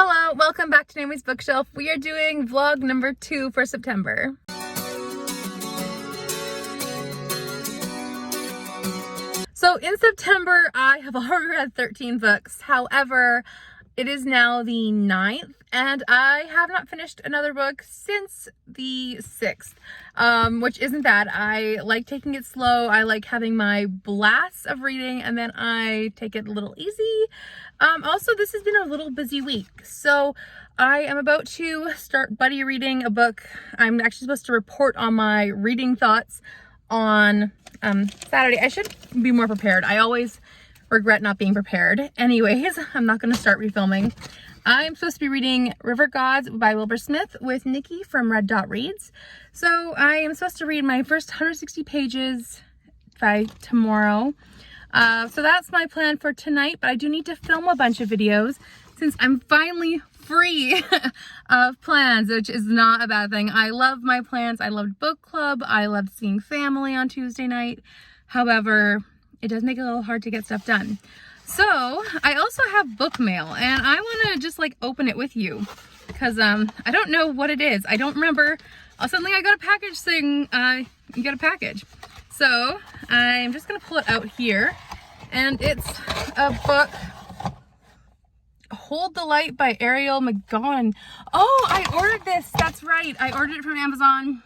Hello, welcome back to Naomi's Bookshelf. We are doing vlog number 2 for September. So in September, I have already read 13 books. However, it is now the 9th and I have not finished another book since the 6th, which isn't bad. I like taking it slow. I like having my blasts of reading and then I take it a little easy. Also, this has been a little busy week. So I am about to start buddy reading a book. I'm actually supposed to report on my reading thoughts on Saturday. I should be more prepared. I always regret not being prepared. Anyways, I'm not going to start refilming. I'm supposed to be reading River Gods by Wilbur Smith with Nikki from Red Dot Reads. So I am supposed to read my first 160 pages by tomorrow. So that's my plan for tonight, but I do need to film a bunch of videos since I'm finally free of plans, which is not a bad thing. I love my plans. I loved book club. I loved seeing family on Tuesday night. However, it does make it a little hard to get stuff done. So I also have book mail and I want to just like open it with you because I don't know what it is. I don't remember. Suddenly I got a package saying you got a package. So I'm just going to pull it out here and it's a book, Hold the Light by Ariel McGowan. Oh, I ordered this. That's right. I ordered it from Amazon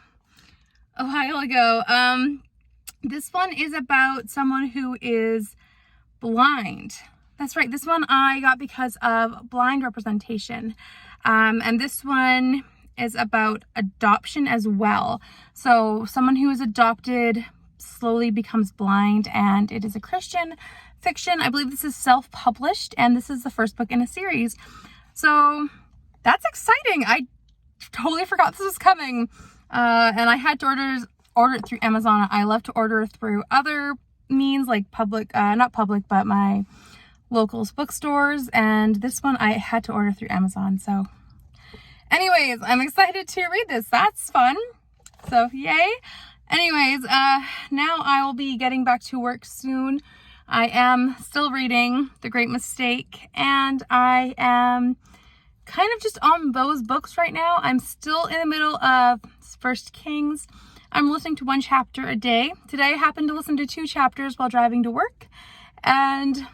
a while ago. This one is about someone who is blind. That's right. This one I got because of blind representation. And this one is about adoption as well. So someone who is adopted slowly becomes blind, and it is a Christian fiction. I believe this is self-published and this is the first book in a series. So that's exciting. I totally forgot this was coming. And I had to order it through Amazon. I love to order through other means like not public, but my locals bookstores. And this one I had to order through Amazon. So anyways, I'm excited to read this. That's fun. So yay. Anyways, now I will be getting back to work soon. I am still reading The Great Mistake and I am kind of just on those books right now. I'm still in the middle of First Kings. I'm listening to 1 chapter a day. Today I happened to listen to 2 chapters while driving to work and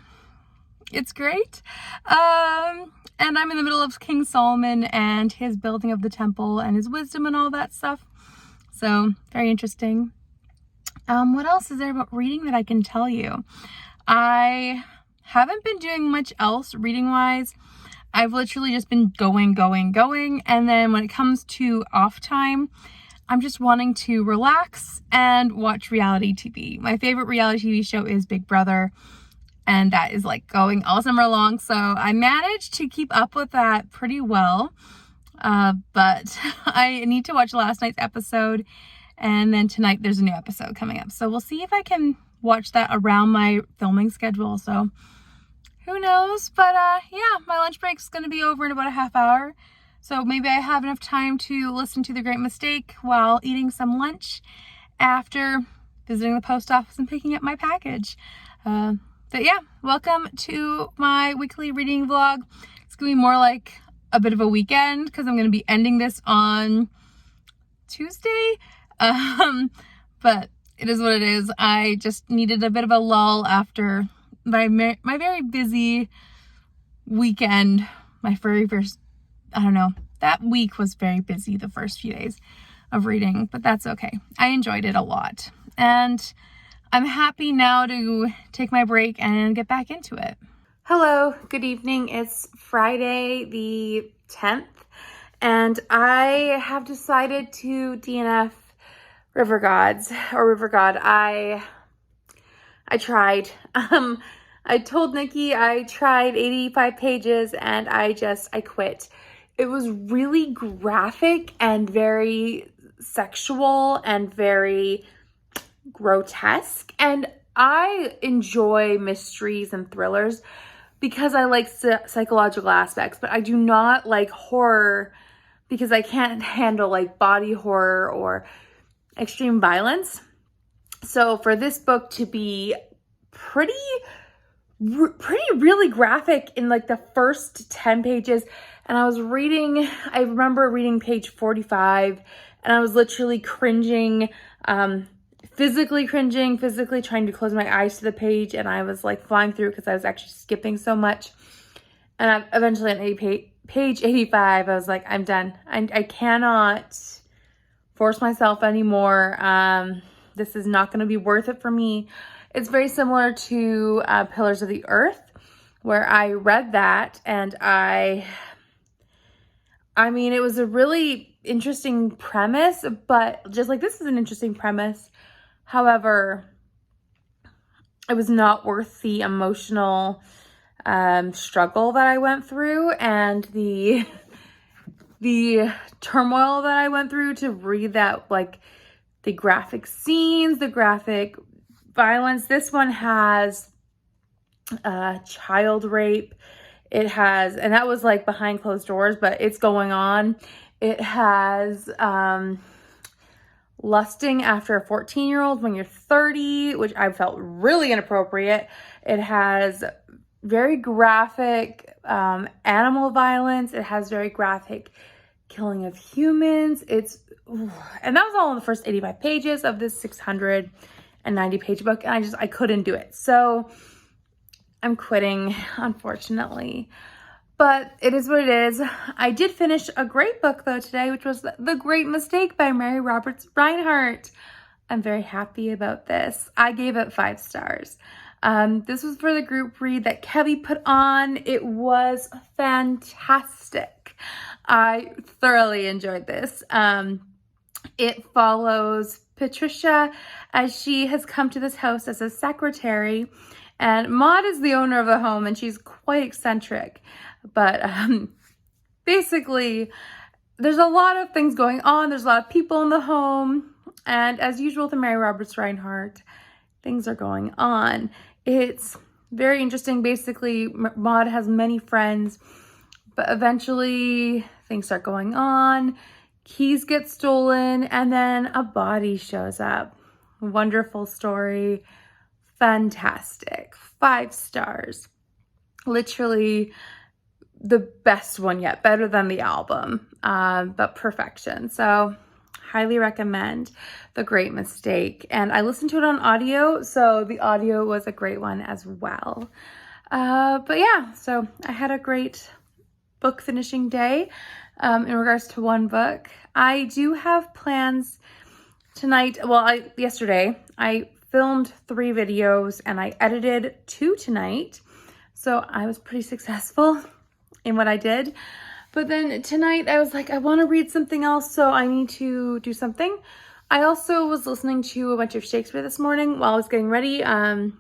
it's great. And I'm in the middle of King Solomon and his building of the temple and his wisdom and all that stuff. So very interesting. What else is there about reading that I can tell you? I haven't been doing much else reading wise. I've literally just been going. And then when it comes to off time, I'm just wanting to relax and watch reality TV. My favorite reality TV show is Big Brother. And that is like going all summer long. So I managed to keep up with that pretty well. But I need to watch last night's episode. And then tonight there's a new episode coming up. So we'll see if I can watch that around my filming schedule. So who knows? But yeah, my lunch break is going to be over in about a half hour. So maybe I have enough time to listen to The Great Mistake while eating some lunch after visiting the post office and picking up my package. But yeah, welcome to my weekly reading vlog. It's going to be more like a bit of a weekend because I'm going to be ending this on Tuesday. But it is what it is. I just needed a bit of a lull after my very busy weekend. My very first, I don't know, that week was very busy, the first few days of reading, but that's okay. I enjoyed it a lot. And I'm happy now to take my break and get back into it. Hello, good evening. It's Friday the 10th, and I have decided to DNF River Gods or River God. I tried. I told Nikki I tried 85 pages and I quit. It was really graphic and very sexual and very grotesque. And I enjoy mysteries and thrillers because I like psychological aspects, but I do not like horror because I can't handle like body horror or extreme violence. So for this book to be really graphic in like the first 10 pages And I remember reading page 45, and I was literally cringing, physically cringing, physically trying to close my eyes to the page, and I was like flying through because I was actually skipping so much. And eventually on page 85, I was like, I'm done. I cannot force myself anymore. This is not going to be worth it for me. It's very similar to Pillars of the Earth, where I read that, and I mean, it was a really interesting premise, but just like this is an interesting premise. However, it was not worth the emotional struggle that I went through and the turmoil that I went through to read that, like the graphic scenes, the graphic violence. This one has child rape. It has, and that was like behind closed doors, but it's going on. It has lusting after a 14-year-old when you're 30, which I felt really inappropriate. It has very graphic animal violence. It has very graphic killing of humans. And that was all in the first 85 pages of this 690-page book, and I couldn't do it. So I'm quitting, unfortunately. But it is what it is. I did finish a great book, though, today, which was The Great Mistake by Mary Roberts Reinhardt. I'm very happy about this. I gave it 5 stars. This was for the group read that Kelly put on. It was fantastic. I thoroughly enjoyed this. It follows Patricia as she has come to this house as a secretary. And Maud is the owner of the home, and she's quite eccentric. But basically, there's a lot of things going on. There's a lot of people in the home. And as usual with Mary Roberts Reinhardt, things are going on. It's very interesting. Basically, Maud has many friends, but eventually things start going on. Keys get stolen, and then a body shows up. Wonderful story. Fantastic. 5 stars. Literally the best one yet. Better than the album, but perfection. So highly recommend The Great Mistake. And I listened to it on audio, so the audio was a great one as well. But yeah, so I had a great book finishing day in regards to one book. I do have plans tonight. Well, yesterday I filmed 3 videos and I edited 2 tonight. So I was pretty successful in what I did. But then tonight I was like, I want to read something else, so I need to do something. I also was listening to a bunch of Shakespeare this morning while I was getting ready. I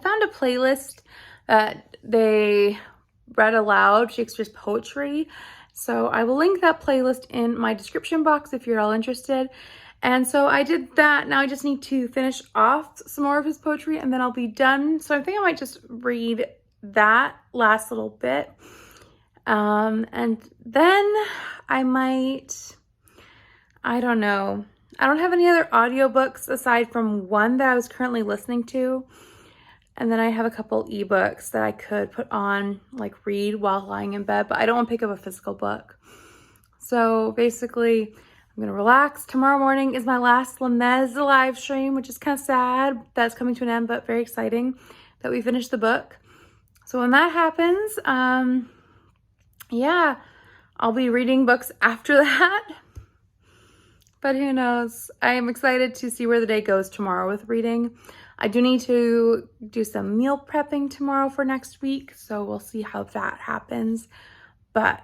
found a playlist that they read aloud Shakespeare's poetry. So I will link that playlist in my description box if you're all interested. And so I did that. Now I just need to finish off some more of his poetry and then I'll be done. So I think I might just read that last little bit. And then I might, I don't know. I don't have any other audiobooks aside from one that I was currently listening to. And then I have a couple ebooks that I could put on, like read while lying in bed, but I don't want to pick up a physical book. So basically, I'm going to relax. Tomorrow morning is my last Lemez live stream, which is kind of sad. That's coming to an end, but very exciting that we finished the book. So when that happens, yeah, I'll be reading books after that. But who knows? I am excited to see where the day goes tomorrow with reading. I do need to do some meal prepping tomorrow for next week, so we'll see how that happens. But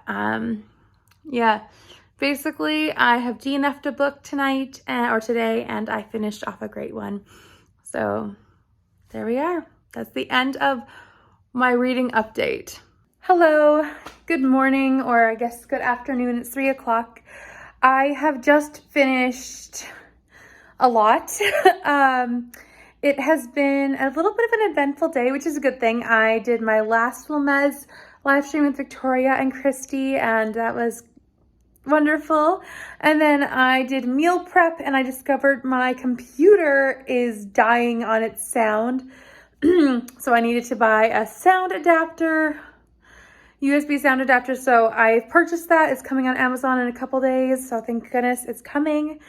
yeah, basically I have DNF'd a book tonight or today, and I finished off a great one. So there we are. That's the end of my reading update. Hello, good morning, or I guess good afternoon. It's 3 o'clock. I have just finished a lot. It has been a little bit of an eventful day, which is a good thing. I did my last Lemez live stream with Victoria and Christie, and that was wonderful. And then I did meal prep, and I discovered my computer is dying on its sound. So I needed to buy a sound adapter. USB sound adapter. So I purchased that. It's coming on Amazon in a couple days. So thank goodness it's coming.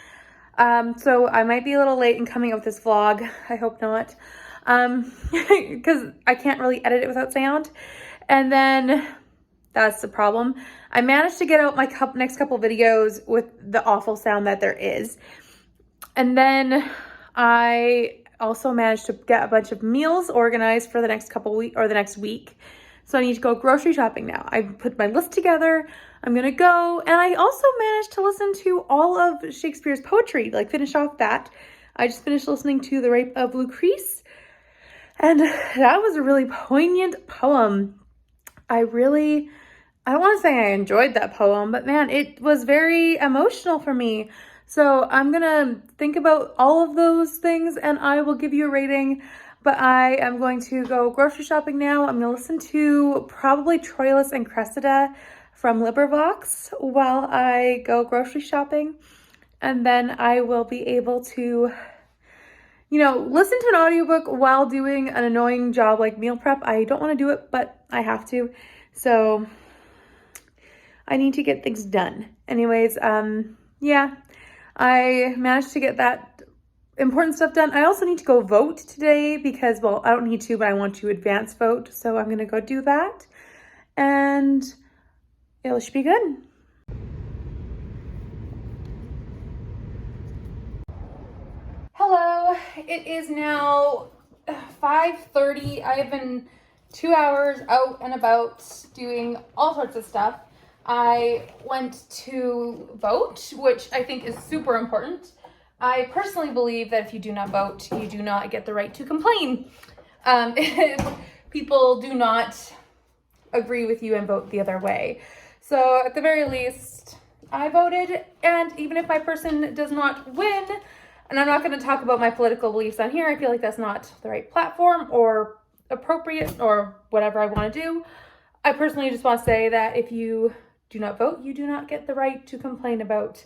So I might be a little late in coming up with this vlog. I hope not. Because I can't really edit it without sound. And then that's the problem. I managed to get out my next couple videos with the awful sound that there is. And then I also managed to get a bunch of meals organized for the next couple weeks or the next week. So I need to go grocery shopping now. I put my list together. I'm gonna go. And I also managed to listen to all of Shakespeare's poetry, like finish off that. I just finished listening to The Rape of Lucrece. And that was a really poignant poem. I don't want to say I enjoyed that poem, but man, it was very emotional for me. So I'm gonna think about all of those things and I will give you a rating. But I am going to go grocery shopping now. I'm gonna listen to probably Troilus and Cressida from LibriVox while I go grocery shopping. And then I will be able to, you know, listen to an audiobook while doing an annoying job like meal prep. I don't want to do it, but I have to. So I need to get things done. Anyways, yeah, I managed to get that important stuff done. I also need to go vote today because, well, I don't need to, but I want to advance vote. So I'm going to go do that and it should be good. Hello, it is now 5:30. I have been 2 hours out and about doing all sorts of stuff. I went to vote, which I think is super important. I personally believe that if you do not vote, you do not get the right to complain. If people do not agree with you and vote the other way. So at the very least, I voted, and even if my person does not win, and I'm not going to talk about my political beliefs on here, I feel like that's not the right platform or appropriate or whatever I want to do. I personally just want to say that if you do not vote, you do not get the right to complain about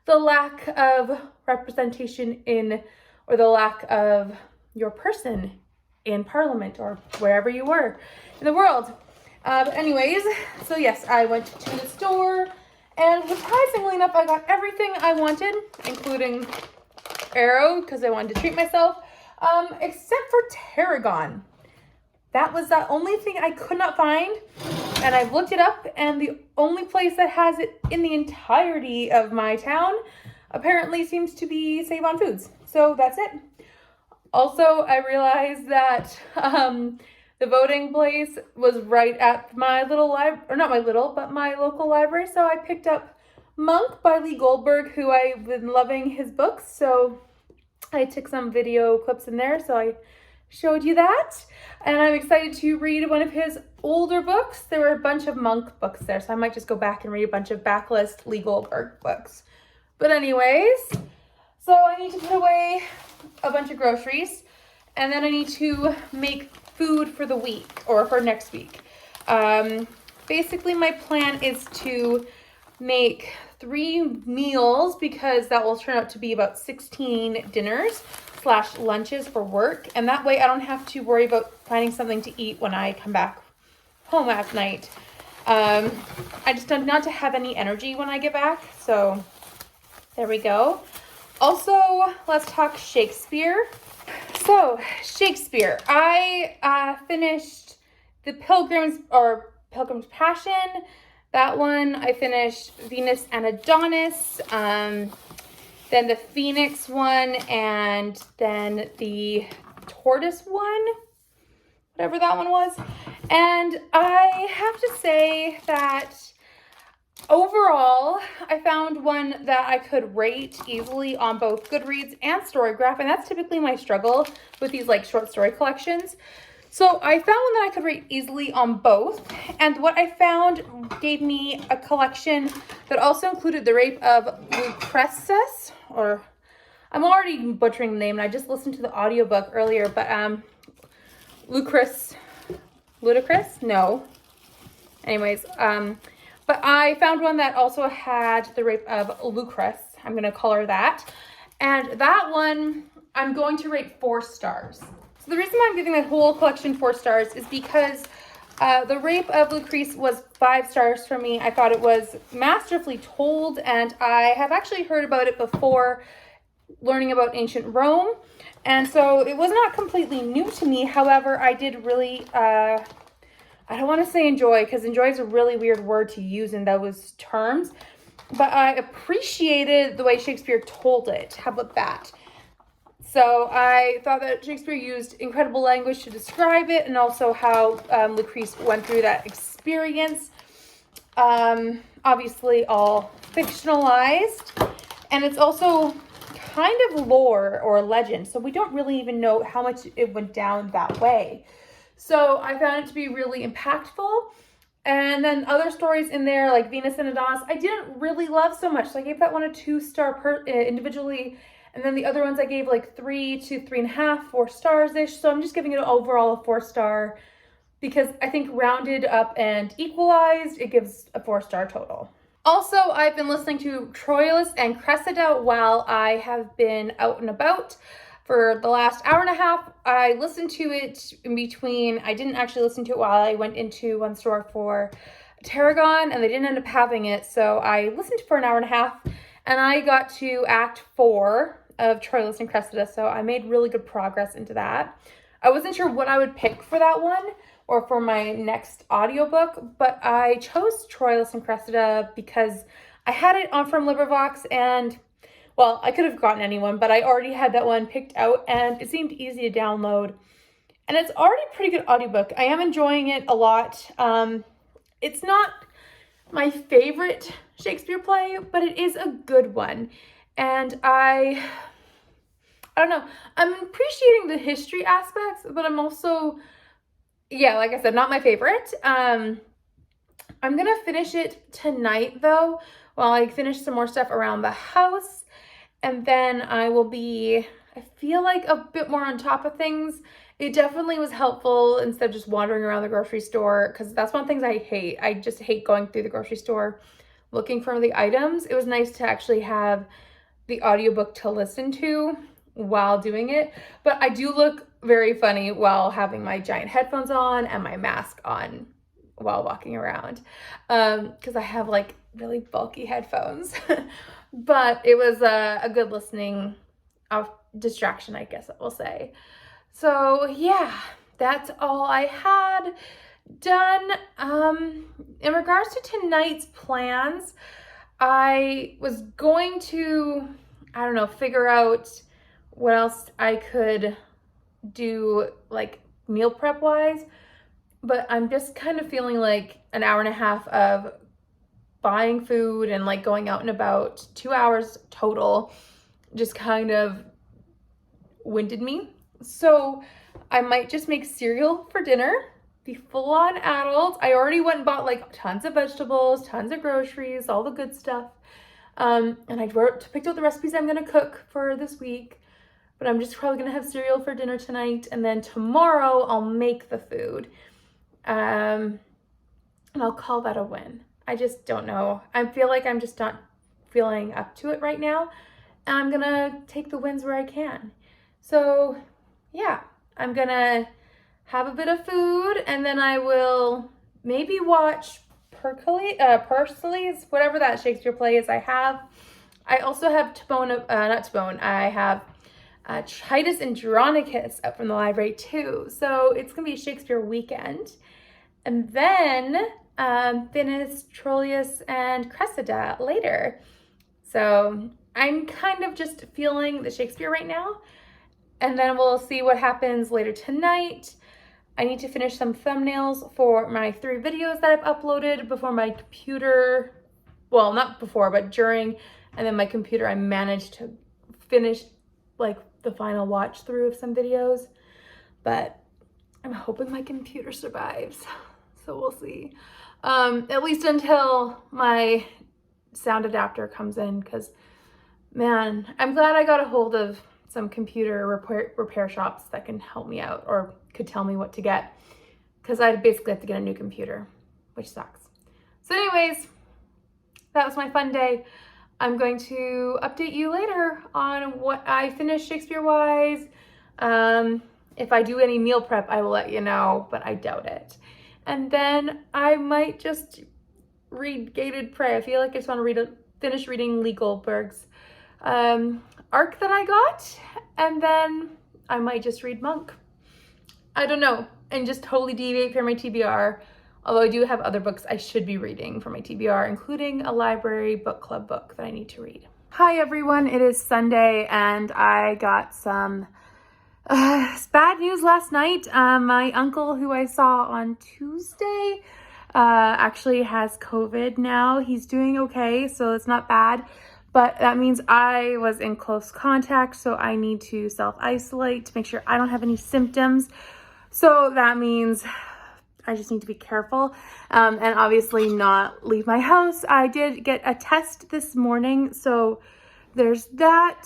the lack of representation in, or the lack of your person in Parliament or wherever you were in the world. But anyways, so yes, I went to the store and surprisingly enough, I got everything I wanted, including Arrow because I wanted to treat myself, except for tarragon. That was the only thing I could not find, and I've looked it up, and the only place that has it in the entirety of my town apparently seems to be Save on Foods. So that's it. Also, I realized that the voting place was right at my little library, or not my little, but my local library. So I picked up Monk by Lee Goldberg, who I've been loving his books. So I took some video clips in there. So I showed you that. And I'm excited to read one of his older books. There were a bunch of Monk books there, so I might just go back and read a bunch of backlist Lee Goldberg books. But anyways, so I need to put away a bunch of groceries, and then I need to make food for the week, or for next week. Basically, my plan is to make 3 meals because that will turn out to be about 16 dinners / lunches for work, and that way I don't have to worry about finding something to eat when I come back home at night. I just tend not to have any energy when I get back, so there we go. Also, let's talk Shakespeare. So Shakespeare, I finished the Pilgrim's Passion. That one I finished. Venus and Adonis, then the Phoenix one, and then the Tortoise one, whatever that one was. And I have to say that overall, I found one that I could rate easily on both Goodreads and Storygraph, and that's typically my struggle with these like short story collections. So I found one that I could rate easily on both, and what I found gave me a collection that also included The Rape of Lucrece, or I'm already butchering the name, and I just listened to the audiobook earlier, but Ludicrous? No. Anyways, but I found one that also had The Rape of Lucrece. I'm going to call her that. And that one, I'm going to rate 4 stars. So the reason why I'm giving my whole collection 4 stars is because The Rape of Lucrece was 5 stars for me. I thought it was masterfully told, and I have actually heard about it before learning about ancient Rome. And so it was not completely new to me. However, I did really, I don't want to say enjoy, because enjoy is a really weird word to use in those terms. But I appreciated the way Shakespeare told it. How about that? So I thought that Shakespeare used incredible language to describe it, and also how Lucrece went through that experience. Obviously all fictionalized, and it's also kind of lore or legend, so we don't really even know how much it went down that way. So I found it to be really impactful. And then other stories in there, like Venus and Adonis, I didn't really love so much. So I gave that one a 2-star individually. And then the other ones I gave like 3 to 3.5, 4 stars-ish. So I'm just giving it overall a 4-star, because I think rounded up and equalized, it gives a 4-star total. Also, I've been listening to Troilus and Cressida while I have been out and about. For the last hour and a half, I listened to it in between. I didn't actually listen to it while I went into one store for Tarragon, and they didn't end up having it. So I listened for an hour and a half, and I got to Act 4 of Troilus and Cressida. So I made really good progress into that. I wasn't sure what I would pick for that one or for my next audiobook, but I chose Troilus and Cressida because I had it on from LibriVox, and well, I could have gotten anyone, but I already had that one picked out, and it seemed easy to download. And it's already a pretty good audiobook. I am enjoying it a lot. It's not my favorite Shakespeare play, but it is a good one. And I don't know. I'm appreciating the history aspects, but I'm also, yeah, like I said, not my favorite. I'm going to finish it tonight, though, while I finish some more stuff around the house. And then I will be, I feel like, a bit more on top of things. It definitely was helpful instead of just wandering around the grocery store, because that's one of the things I hate. I just hate going through the grocery store looking for the items. It was nice to actually have the audiobook to listen to while doing it. But I do look very funny while having my giant headphones on and my mask on while walking around, because I have like really bulky headphones. But it was a good listening distraction, I guess we'll say. So yeah, that's all I had done. In regards to tonight's plans, I was going to, I don't know, figure out what else I could do, like meal prep wise, but I'm just kind of feeling like an hour and a half of buying food and like going out and about, 2 hours total, just kind of winded me. So I might just make cereal for dinner, be full on adult. I already went and bought like tons of vegetables, tons of groceries, all the good stuff. And I picked out the recipes I'm gonna cook for this week, but I'm just probably gonna have cereal for dinner tonight, and then tomorrow I'll make the food. And I'll call that a win. I just don't know. I feel like I'm just not feeling up to it right now, and I'm gonna take the wins where I can. So yeah, I'm gonna have a bit of food, and then I will maybe watch Pericles, whatever that Shakespeare play is I have. I also have I have Titus Andronicus up from the library too. So it's gonna be a Shakespeare weekend. And then finish Troilus and Cressida later. So I'm kind of just feeling the Shakespeare right now, and then we'll see what happens later tonight. I need to finish some thumbnails for my 3 videos that I've uploaded before my computer, well, not before, but during, and then my computer, I managed to finish like the final watch through of some videos, but I'm hoping my computer survives. So we'll see. At least until my sound adapter comes in, because man, I'm glad I got a hold of some computer repair shops that can help me out or could tell me what to get, because I basically have to get a new computer, which sucks. So anyways, that was my fun day. I'm going to update you later on what I finished Shakespeare-wise. If I do any meal prep, I will let you know, but I doubt it. And then I might just read Gated Prey. I feel like I just want to finish reading Lee Goldberg's arc that I got, and then I might just read Monk. I don't know, and just totally deviate from my TBR, although I do have other books I should be reading for my TBR, including a library book club book that I need to read. Hi everyone, it is Sunday and I got some bad news last night. My uncle, who I saw on Tuesday, actually has COVID now. He's doing okay, so it's not bad, but that means I was in close contact, so I need to self-isolate to make sure I don't have any symptoms. So that means I just need to be careful and obviously not leave my house. I did get a test this morning, so there's that.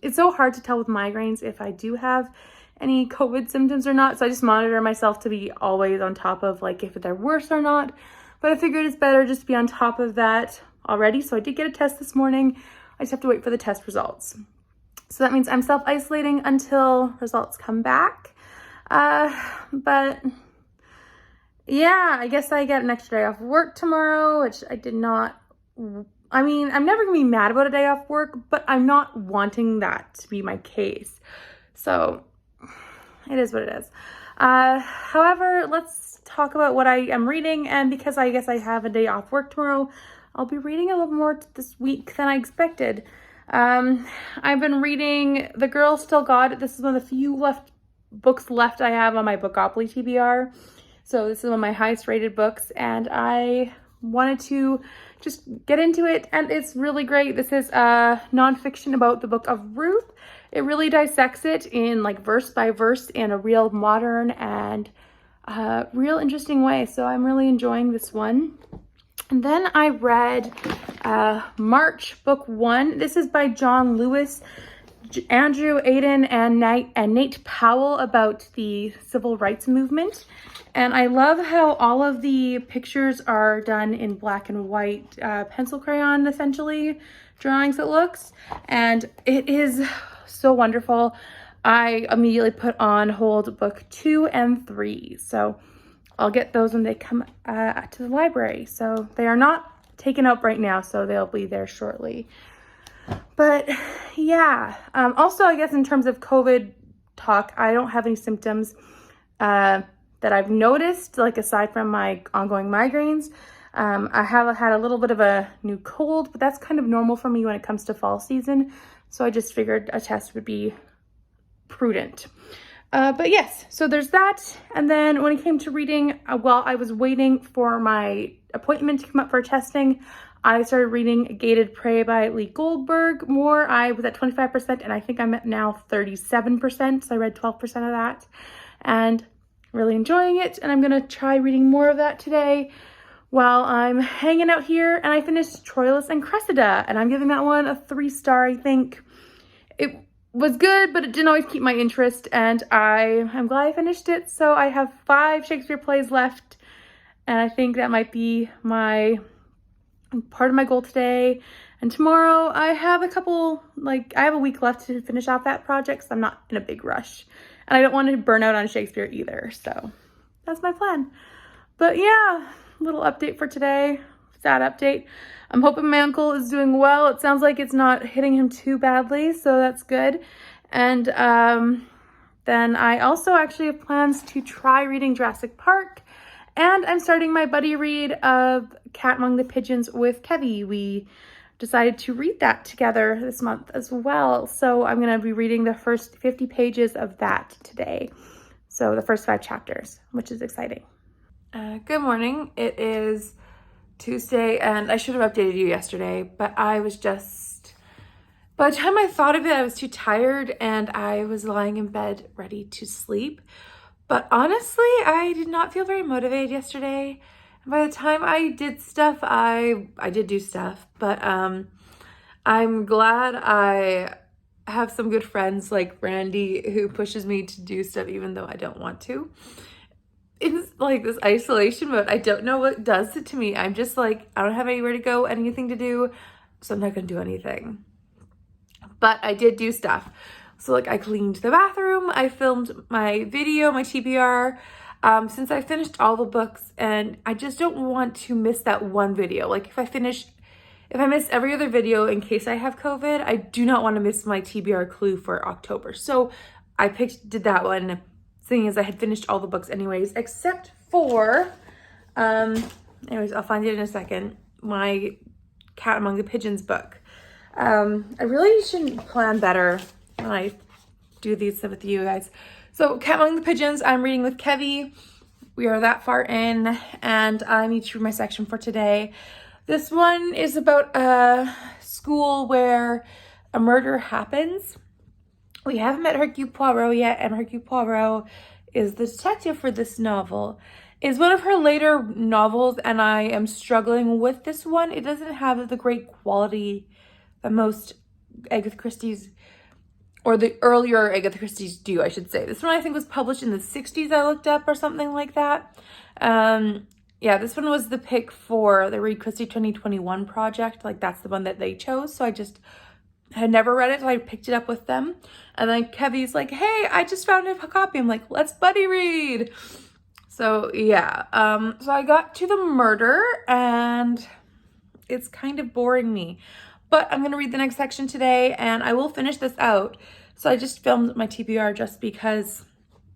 It's so hard to tell with migraines if I do have any COVID symptoms or not, so I just monitor myself to be always on top of like if they're worse or not, but I figured it's better just to be on top of that already. So I did get a test this morning. I just have to wait for the test results. So that means I'm self-isolating until results come back. But yeah, I guess I get an extra day off work tomorrow, which I did not. I mean, I'm never gonna be mad about a day off work, but I'm not wanting that to be my case. So it is what it is. However, let's talk about what I am reading. And because I guess I have a day off work tomorrow, I'll be reading a little more this week than I expected. I've been reading The Girl Still Got It. This is one of the few books left I have on my Bookopoly TBR. So this is one of my highest rated books and I wanted to just get into it, and it's really great. This is nonfiction about the book of Ruth. It really dissects it in like verse by verse in a real modern and real interesting way. So I'm really enjoying this one. And then I read March, book 1. This is by John Lewis, Andrew Aiden, and Nate Powell, about the civil rights movement. And I love how all of the pictures are done in black and white, pencil crayon, essentially, drawings it looks. And it is so wonderful. I immediately put on hold book 2 and 3. So I'll get those when they come to the library. So they are not taken up right now, so they'll be there shortly. But yeah, also I guess in terms of COVID talk, I don't have any symptoms that I've noticed, like aside from my ongoing migraines. I have had a little bit of a new cold, but that's kind of normal for me when it comes to fall season. So I just figured a test would be prudent. But yes, so there's that. And then when it came to reading, while I was waiting for my appointment to come up for testing, I started reading Gated Prey by Lee Goldberg more. I was at 25% and I think I'm at now 37%. So I read 12% of that and really enjoying it. And I'm gonna try reading more of that today while I'm hanging out here. And I finished Troilus and Cressida, and I'm giving that one a 3-star, I think. It was good, but it didn't always keep my interest, and I'm glad I finished it. So I have 5 Shakespeare plays left, and I think that might be part of my goal today. And tomorrow I have I have a week left to finish off that project, so I'm not in a big rush. And I don't want to burn out on Shakespeare either, so that's my plan. But yeah, little update for today, sad update. I'm hoping my uncle is doing well. It sounds like it's not hitting him too badly, so that's good. And then I also actually have plans to try reading Jurassic Park, and I'm starting my buddy read of Cat Among the Pigeons with Kevy. We decided to read that together this month as well. So I'm going to be reading the first 50 pages of that today. So the first 5 chapters, which is exciting. Good morning. It is Tuesday, and I should have updated you yesterday, but I was just, by the time I thought of it, I was too tired and I was lying in bed ready to sleep. But honestly, I did not feel very motivated yesterday. By the time I did stuff, I did do stuff, but I'm glad I have some good friends like Randy who pushes me to do stuff even though I don't want to. It's like this isolation mode. I don't know what does it to me. I'm just like, I don't have anywhere to go, anything to do, so I'm not gonna do anything. But I did do stuff. So like I cleaned the bathroom, I filmed my video, my TBR, since I finished all the books, and I just don't want to miss that one video. Like if I miss every other video in case I have COVID, I do not want to miss my TBR clue for October. So I did that one, seeing as I had finished all the books anyways, except for, anyways, I'll find it in a second, my Cat Among the Pigeons book. I really shouldn't plan better when I do these with you guys. So Cat Among the Pigeons, I'm reading with Kevy. We are that far in, and I need to read my section for today. This one is about a school where a murder happens. We haven't met Hercule Poirot yet, and Hercule Poirot is the detective for this novel. It's one of her later novels, and I am struggling with this one. It doesn't have the great quality that most Agatha Christie's, or the earlier Agatha Christie's do, I should say. This one I think was published in the 60s, I looked up, or something like that. Yeah, this one was the pick for the Read Christie 2021 project. Like, that's the one that they chose. So I just had never read it, so I picked it up with them. And then Kevy's like, hey, I just found a copy. I'm like, let's buddy read. So yeah, so I got to the murder, and it's kind of boring me. But I'm gonna read the next section today, and I will finish this out. So I just filmed my TBR just because,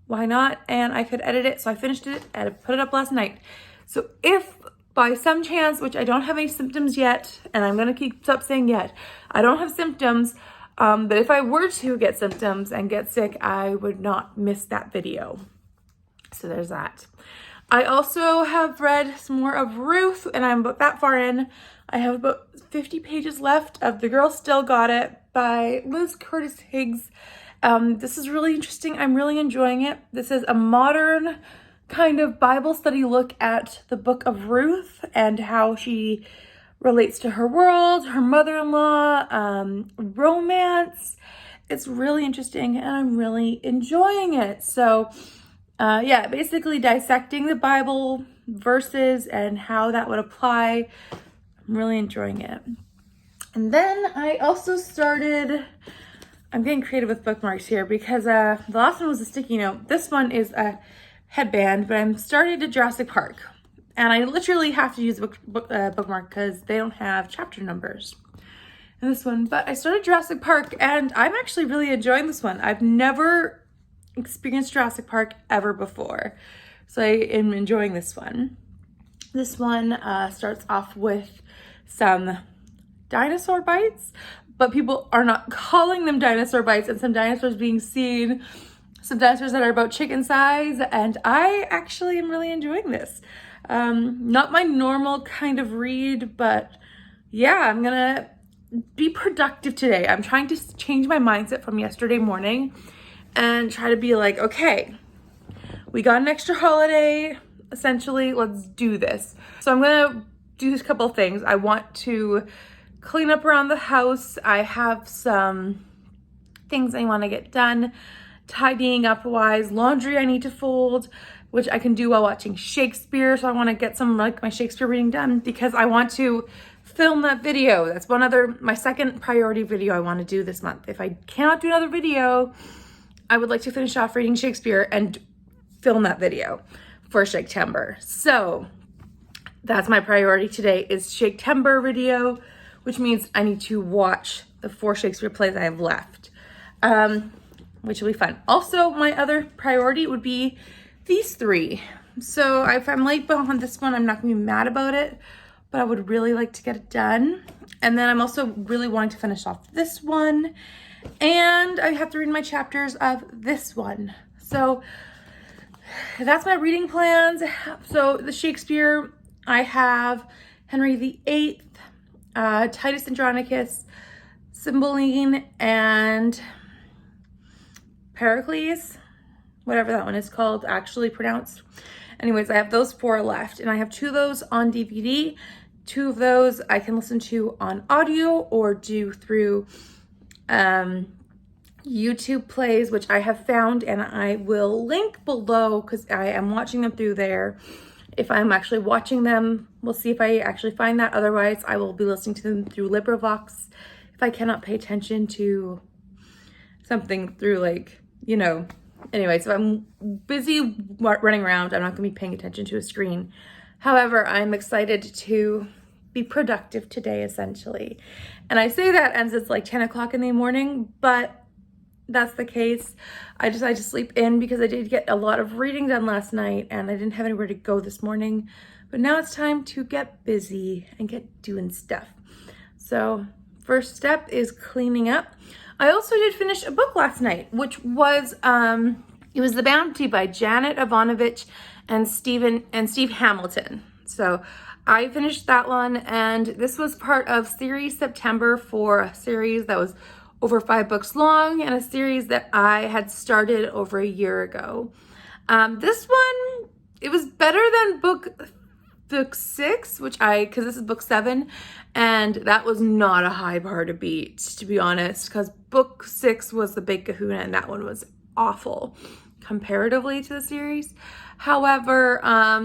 why not? And I could edit it, so I finished it and I put it up last night. So if by some chance, which I don't have any symptoms yet, and I'm gonna keep up saying yet, I don't have symptoms, but if I were to get symptoms and get sick, I would not miss that video. So there's that. I also have read some more of Ruth, and I'm about that far in. I have about 50 pages left of The Girl Still Got It by Liz Curtis Higgs. This is really interesting. I'm really enjoying it. This is a modern kind of Bible study look at the book of Ruth and how she relates to her world, her mother-in-law, romance. It's really interesting, and I'm really enjoying it. So yeah, basically dissecting the Bible verses and how that would apply. I'm really enjoying it. And then I also started, I'm getting creative with bookmarks here because the last one was a sticky note. This one is a headband, but I'm starting to Jurassic Park. And I literally have to use a bookmark because they don't have chapter numbers in this one. But I started Jurassic Park, and I'm actually really enjoying this one. I've never experienced Jurassic Park ever before, so I am enjoying this one. This one starts off with some dinosaur bites, but people are not calling them dinosaur bites, and some dinosaurs being seen, some dinosaurs that are about chicken size, and I actually am really enjoying this. Not my normal kind of read, but yeah, I'm gonna be productive today. I'm trying to change my mindset from yesterday morning and try to be like, okay, we got an extra holiday, essentially, let's do this. So I'm gonna do a couple of things. I want to clean up around the house. I have some things I want to get done, tidying up wise, laundry I need to fold, which I can do while watching Shakespeare. So I want to get some like my Shakespeare reading done because I want to film that video. That's my second priority video I want to do this month. If I cannot do another video, I would like to finish off reading Shakespeare and film that video for Shakespeare. So that's my priority today is Shakespeare video, which means I need to watch the 4 Shakespeare plays I have left, which will be fun. Also, my other priority would be these 3. So if I'm late on this one, I'm not gonna be mad about it, but I would really like to get it done. And then I'm also really wanting to finish off this one, and I have to read my chapters of this one. So that's my reading plans. So the Shakespeare, I have Henry VIII, Titus Andronicus, Cymbeline, and Pericles, whatever that one is called, actually pronounced. Anyways, I have those 4 left, and I have 2 of those on DVD. 2 of those I can listen to on audio or do through YouTube plays, which I have found, and I will link below because I am watching them through there. If I'm actually watching them, we'll see if I actually find that. Otherwise, I will be listening to them through LibriVox if I cannot pay attention to something through, like, you know, Anyway, so I'm busy running around. I'm not going to be paying attention to a screen. However, I'm excited to be productive today, essentially. And I say that as it's like 10 o'clock in the morning, but that's the case. I decided to sleep in because I did get a lot of reading done last night and I didn't have anywhere to go this morning. But now it's time to get busy and get doing stuff. So first step is cleaning up. I also did finish a book last night, which was, it was The Bounty by Janet Ivanovic and Steve Hamilton. So I finished that one, and this was part of Series September, for a series that was over 5 books long and a series that I had started over a year ago. This one, it was better than book 6, because this is book 7, and that was not a high bar to beat, to be honest, because book 6 was the big kahuna and that one was awful comparatively to the series. However,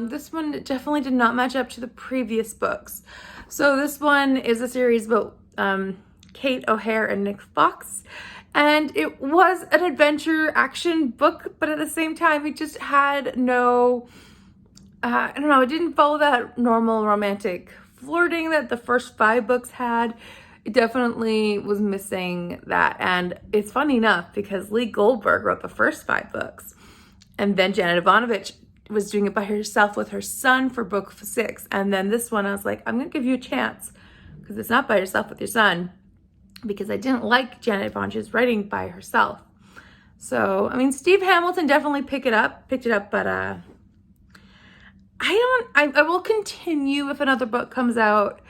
this one definitely did not match up to the previous books. So this one is a series about Kate O'Hare and Nick Fox, and it was an adventure action book, but at the same time it just had no I don't know, it didn't follow that normal romantic flirting that the first 5 books had. It definitely was missing that. And it's funny enough because Lee Goldberg wrote the first 5 books, and then Janet Ivanovic was doing it by herself with her son for book 6. And then this one, I was like, I'm going to give you a chance because it's not by yourself with your son, because I didn't like Janet Ivanovic's writing by herself. So, I mean, Steve Hamilton definitely picked it up, but I will continue if another book comes out,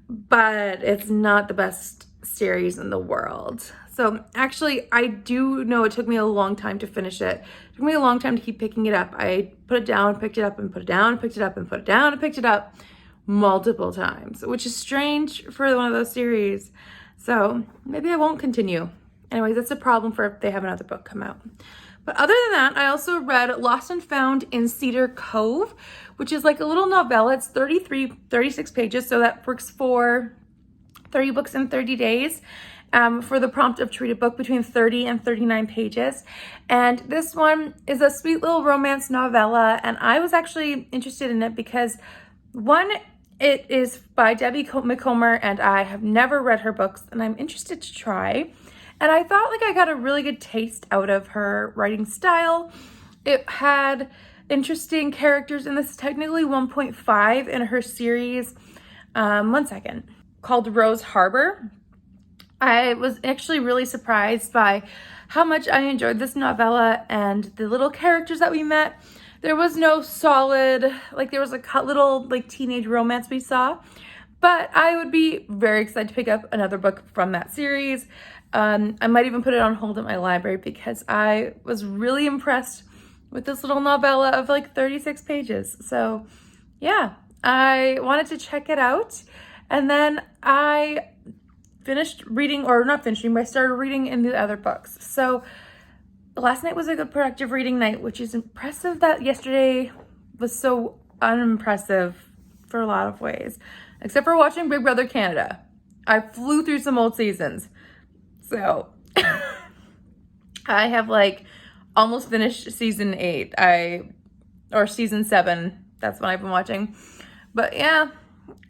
but it's not the best series in the world. So actually, I do know it took me a long time to finish it. It took me a long time to keep picking it up. I put it down, picked it up, and put it down, picked it up, and put it down, and picked it up multiple times, which is strange for one of those series. So maybe I won't continue. Anyways, that's a problem for if they have another book come out. But other than that, I also read Lost and Found in Cedar Cove, which is like a little novella. It's 36 pages, so that works for 30 books in 30 days. For the prompt of to read a book between 30 and 39 pages. And this one is a sweet little romance novella, and I was actually interested in it because, one, it is by Debbie Mccomber, and I have never read her books, and I'm interested to try. And I thought like I got a really good taste out of her writing style. It had interesting characters, and this is technically 1.5 in her series. One second. Called Rose Harbor. I was actually really surprised by how much I enjoyed this novella and the little characters that we met. There was no solid, like there was a little like teenage romance we saw, but I would be very excited to pick up another book from that series. I might even put it on hold at my library because I was really impressed with this little novella of like 36 pages. So yeah, I wanted to check it out. And then I finished reading, or not finishing, but I started reading in the other books. So last night was a good productive reading night, which is impressive that yesterday was so unimpressive for a lot of ways, except for watching Big Brother Canada. I flew through some old seasons. So I have like almost finished season 8, or season 7. That's what I've been watching. But yeah,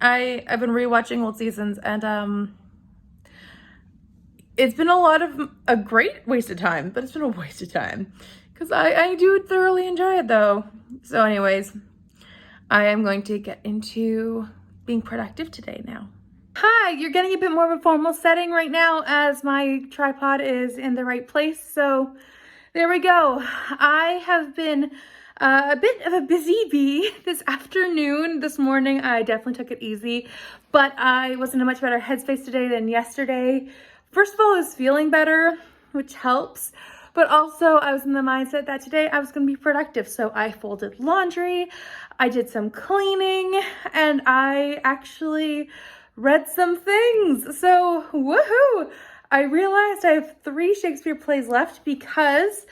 I've been rewatching old seasons, and it's been a great waste of time, but it's been a waste of time because I do thoroughly enjoy it though. So anyways, I am going to get into being productive today now. Hi, you're getting a bit more of a formal setting right now as my tripod is in the right place. So there we go. I have been a bit of a busy bee this afternoon. This morning, I definitely took it easy, but I was in a much better headspace today than yesterday. First of all, I was feeling better, which helps, but also I was in the mindset that today I was going to be productive. So I folded laundry, I did some cleaning, and I actually read some things. So woohoo! I realized I have 3 Shakespeare plays left because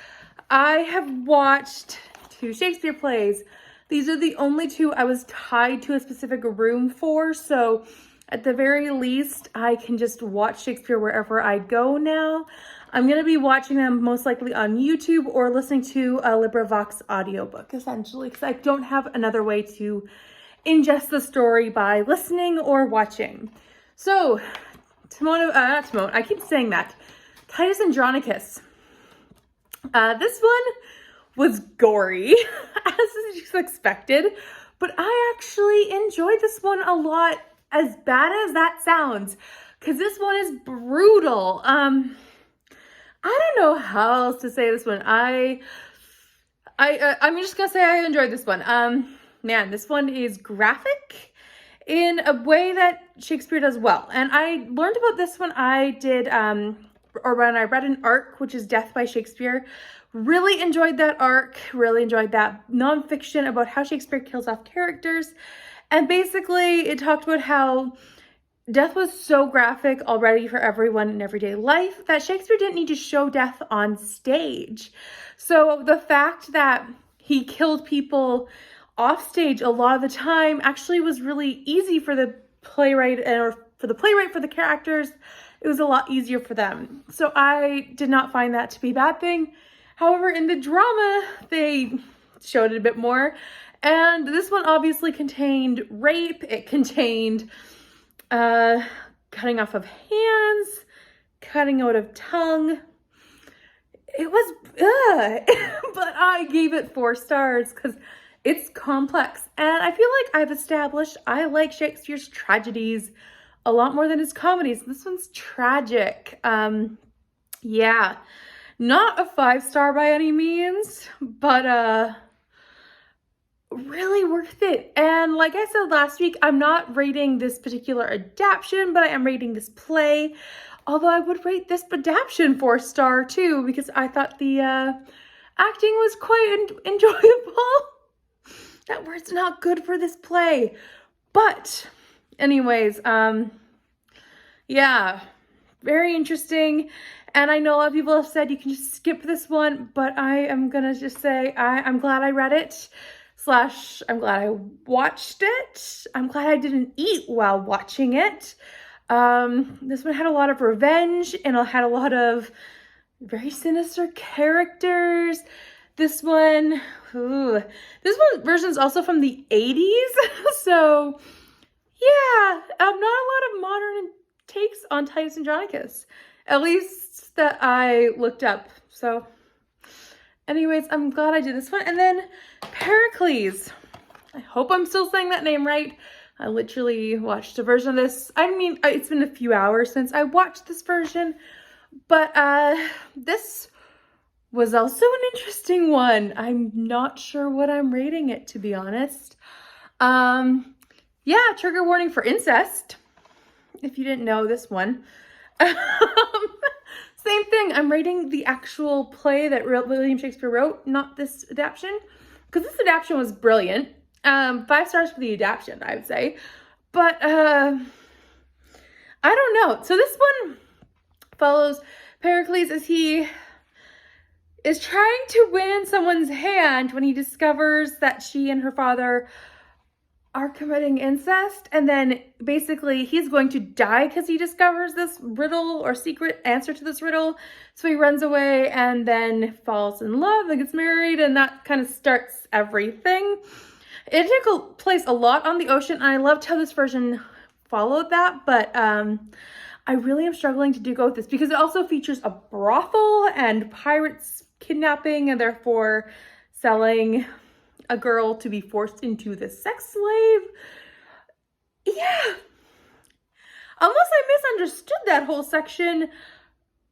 I have watched 2 Shakespeare plays. These are the only 2 I was tied to a specific room for, so At the very least, I can just watch Shakespeare wherever I go now. I'm going to be watching them most likely on YouTube or listening to a LibriVox audiobook, essentially, because I don't have another way to ingest the story by listening or watching. So, not Timon, I keep saying that. Titus Andronicus. This one was gory, as is expected, but I actually enjoyed this one a lot, as bad as that sounds, because this one is brutal. I don't know how else to say this one. I'm just gonna say I enjoyed this one. Man, this one is graphic in a way that Shakespeare does well. And I learned about this when I did, or when I read an arc, which is Death by Shakespeare. Really enjoyed that arc, really enjoyed that nonfiction about how Shakespeare kills off characters. And basically it talked about how death was so graphic already for everyone in everyday life that Shakespeare didn't need to show death on stage. So the fact that he killed people off stage a lot of the time actually was really easy for the playwright, or for the characters. It was a lot easier for them. So I did not find that to be a bad thing. However, in the drama, they showed it a bit more. And this one obviously contained rape. It contained cutting off of hands, cutting out of tongue. It was, but I gave it 4 stars because it's complex. And I feel like I've established I like Shakespeare's tragedies a lot more than his comedies. This one's tragic. Yeah, not a 5-star by any means, but really worth it. And like I said last week, I'm not rating this particular adaptation, but I am rating this play. Although I would rate this adaptation 4-star too, because I thought the acting was quite enjoyable. That word's not good for this play. But anyways, yeah, very interesting. And I know a lot of people have said you can just skip this one, but I am gonna just say I'm glad I read it. / I'm glad I watched it. I'm glad I didn't eat while watching it. This one had a lot of revenge and it had a lot of very sinister characters. This one version is also from the 80s. So yeah, not a lot of modern takes on Titus Andronicus, at least that I looked up. So anyways, I'm glad I did this one. And then Pericles. I hope I'm still saying that name right. I literally watched a version of this. I mean, it's been a few hours since I watched this version, but this was also an interesting one. I'm not sure what I'm rating it, to be honest. Yeah, trigger warning for incest, if you didn't know this one. Same thing, I'm rating the actual play that William Shakespeare wrote, not this adaptation, because this adaptation was brilliant. 5 stars for the adaptation, I would say. But I don't know. So this one follows Pericles as he is trying to win someone's hand when he discovers that she and her father are committing incest, and then basically he's going to die because he discovers this riddle or secret answer to this riddle. So he runs away and then falls in love and gets married, and that kind of starts everything. It took place a lot on the ocean, and I loved how this version followed that, but I really am struggling to go with this because it also features a brothel and pirates kidnapping and therefore selling a girl to be forced into the sex slave. Yeah. Unless I misunderstood that whole section,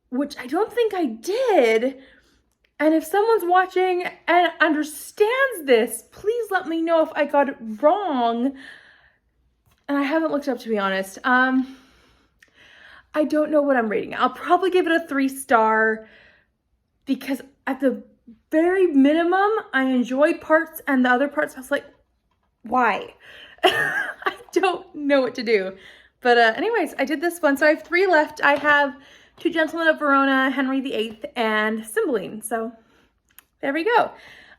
which I don't think I did. And if someone's watching and understands this, please let me know if I got it wrong. And I haven't looked up, to be honest. I don't know what I'm rating. I'll probably give it a 3-star because at the very minimum, I enjoyed parts, and the other parts I was like, why? I don't know what to do. But anyways, I did this one. So I have 3 left. I have 2 Gentlemen of Verona, Henry VIII, and Cymbeline. So there we go.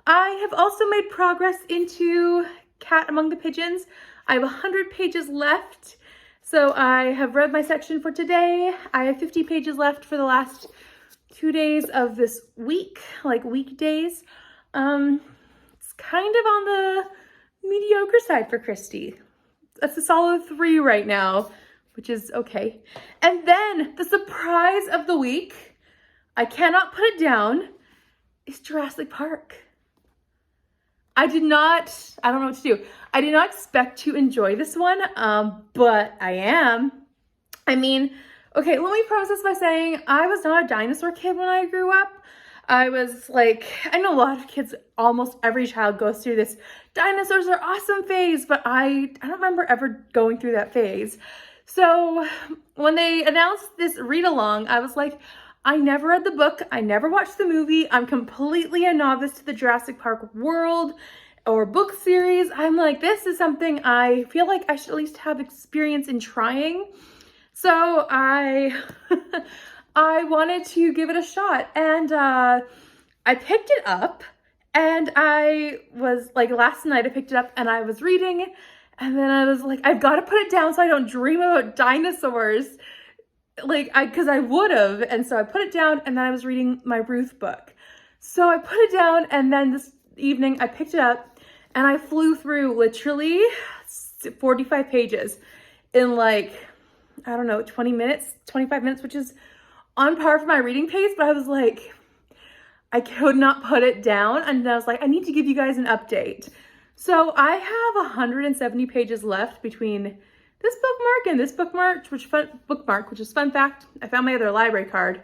I have also made progress into Cat Among the Pigeons. I have 100 pages left. So I have read my section for today. I have 50 pages left for the last 2 days of this week, like weekdays. It's kind of on the mediocre side for Christie. That's a solid 3 right now, which is okay. And then the surprise of the week, I cannot put it down, is Jurassic Park. I don't know what to do. I did not expect to enjoy this one, but I am. I mean, okay, let me preface this by saying I was not a dinosaur kid when I grew up. I was like, I know a lot of kids, almost every child goes through this dinosaurs are awesome phase, but I don't remember ever going through that phase. So when they announced this read along, I was like, I never read the book. I never watched the movie. I'm completely a novice to the Jurassic Park world or book series. I'm like, this is something I feel like I should at least have experience in trying. So I wanted to give it a shot, and I picked it up, and I was like, last night I picked it up and I was reading, and then I was like, I've got to put it down so I don't dream about dinosaurs, because I would have. And so I put it down, and then I was reading my Ruth book. So I put it down, and then this evening I picked it up, and I flew through literally 45 pages in like, I don't know, 20 minutes, 25 minutes, which is on par for my reading pace. But I was like, I could not put it down. And I was like, I need to give you guys an update. So I have 170 pages left between this bookmark and this bookmark, which is fun fact. I found my other library card.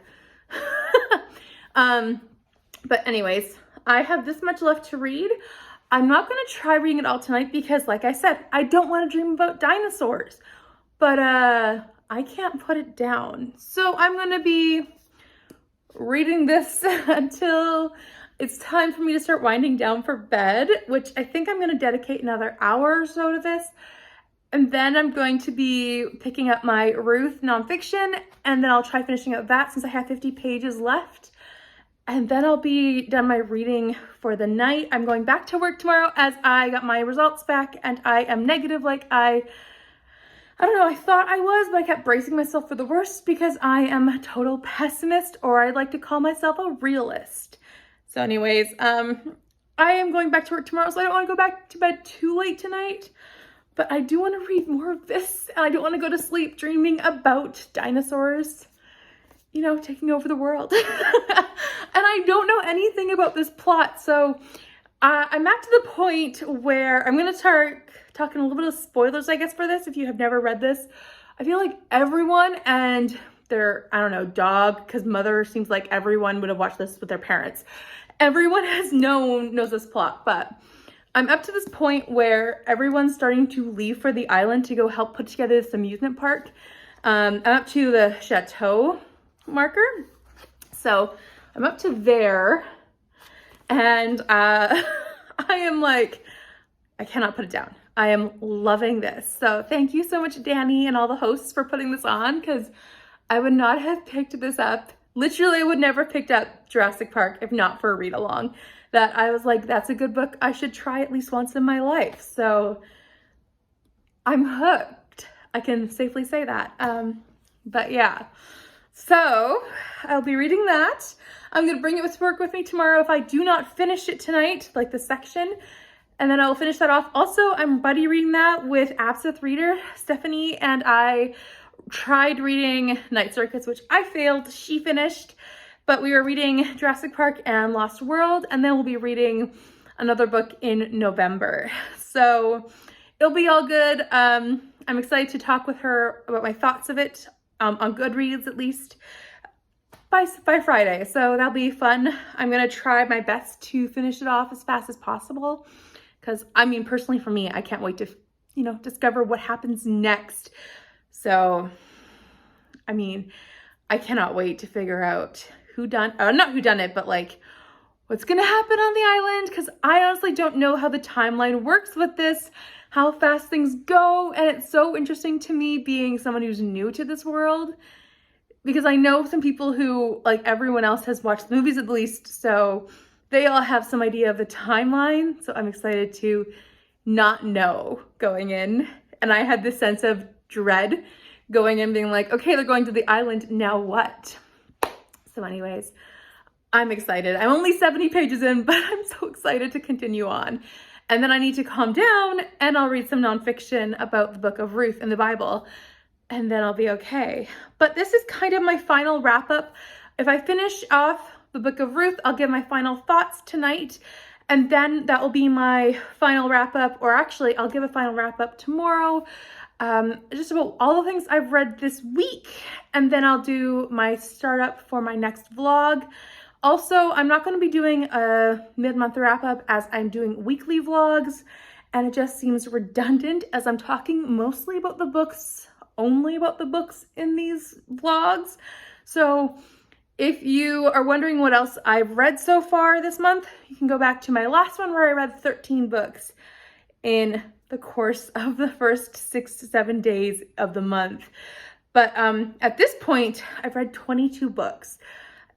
But anyways, I have this much left to read. I'm not going to try reading it all tonight because, like I said, I don't want to dream about dinosaurs. But I can't put it down. So I'm going to be reading this until it's time for me to start winding down for bed, which I think I'm going to dedicate another hour or so to this. And then I'm going to be picking up my Ruth nonfiction, and then I'll try finishing up that since I have 50 pages left. And then I'll be done my reading for the night. I'm going back to work tomorrow as I got my results back, and I am negative like I don't know, I thought I was, but I kept bracing myself for the worst because I am a total pessimist, or I'd like to call myself a realist. So anyways, I am going back to work tomorrow, so I don't want to go back to bed too late tonight. But I do want to read more of this, and I don't want to go to sleep dreaming about dinosaurs, taking over the world. And I don't know anything about this plot, so I'm at to the point where I'm going to start talking a little bit of spoilers, I guess, for this. If you have never read this, I feel like everyone and their, dog, because mother seems like everyone would have watched this with their parents. Everyone knows this plot, but I'm up to this point where everyone's starting to leave for the island to go help put together this amusement park. I'm up to the chateau marker. So I'm up to there, and I am like, I cannot put it down. I am loving this. So thank you so much, Danny, and all the hosts for putting this on, because I would not have picked this up. Literally, I would never have picked up Jurassic Park if not for a read along. That I was like, that's a good book. I should try at least once in my life. So I'm hooked. I can safely say that. But yeah, so I'll be reading that. I'm going to bring it to work with me tomorrow if I do not finish it tonight, like the section. And then I'll finish that off. Also, I'm buddy reading that with Absinthe Reader, Stephanie, and I tried reading Night Circus, which I failed. She finished, but we were reading Jurassic Park and Lost World, and then we'll be reading another book in November. So it'll be all good. I'm excited to talk with her about my thoughts of it, on Goodreads at least, by Friday. So that'll be fun. I'm going to try my best to finish it off as fast as possible. Because, personally for me, I can't wait to, discover what happens next. So, I cannot wait to figure out not who done it, but like what's going to happen on the island. Because I honestly don't know how the timeline works with this, how fast things go. And it's so interesting to me being someone who's new to this world. Because I know some people who, like everyone else, has watched the movies at least. So they all have some idea of the timeline, so I'm excited to not know going in. And I had this sense of dread going and being like, okay, they're going to the island, now what? So anyways, I'm excited. I'm only 70 pages in, but I'm so excited to continue on. And then I need to calm down and I'll read some nonfiction about the book of Ruth in the Bible, and then I'll be okay. But this is kind of my final wrap up. If I finish off the book of Ruth, I'll give my final thoughts tonight, and then that will be my final wrap up, or actually I'll give a final wrap up tomorrow, just about all the things I've read this week, and then I'll do my startup for my next vlog. Also, I'm not going to be doing a mid-month wrap-up as I'm doing weekly vlogs, and it just seems redundant as I'm talking mostly about the books, only about the books in these vlogs. So if you are wondering what else I've read so far this month, you can go back to my last one where I read 13 books in the course of the first 6 to 7 days of the month. But at this point, I've read 22 books,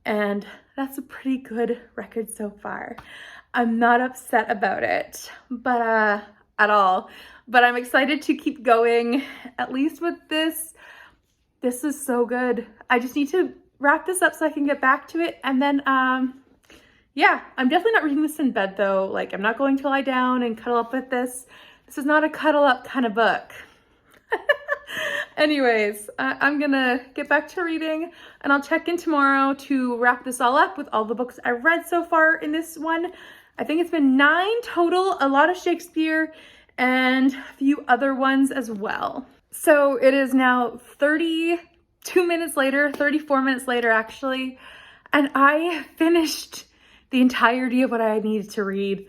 and that's a pretty good record so far. I'm not upset about it, but at all. But I'm excited to keep going, at least with this. This is so good. I just need to wrap this up so I can get back to it. And then, yeah, I'm definitely not reading this in bed though. Like, I'm not going to lie down and cuddle up with this. This is not a cuddle up kind of book. Anyways, I'm gonna get back to reading, and I'll check in tomorrow to wrap this all up with all the books I've read so far in this one. I think it's been 9 total, a lot of Shakespeare and a few other ones as well. So it is now 32 minutes later, 34 minutes later actually, and I finished the entirety of what I needed to read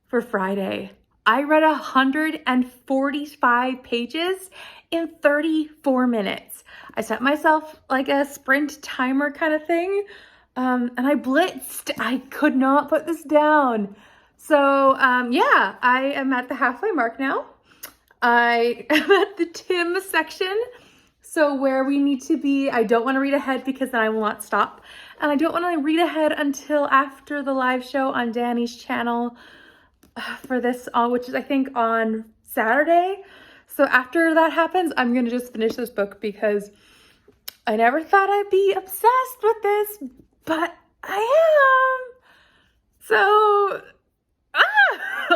for Friday. I read 145 pages in 34 minutes. I set myself like a sprint timer kind of thing, and I blitzed. I could not put this down. So yeah, I am at the halfway mark now. I am at the Tim section. So where we need to be, I don't want to read ahead because then I will not stop. And I don't want to read ahead until after the live show on Danny's channel for this, which is I think on Saturday. So after that happens, I'm going to just finish this book because I never thought I'd be obsessed with this, but I am. So,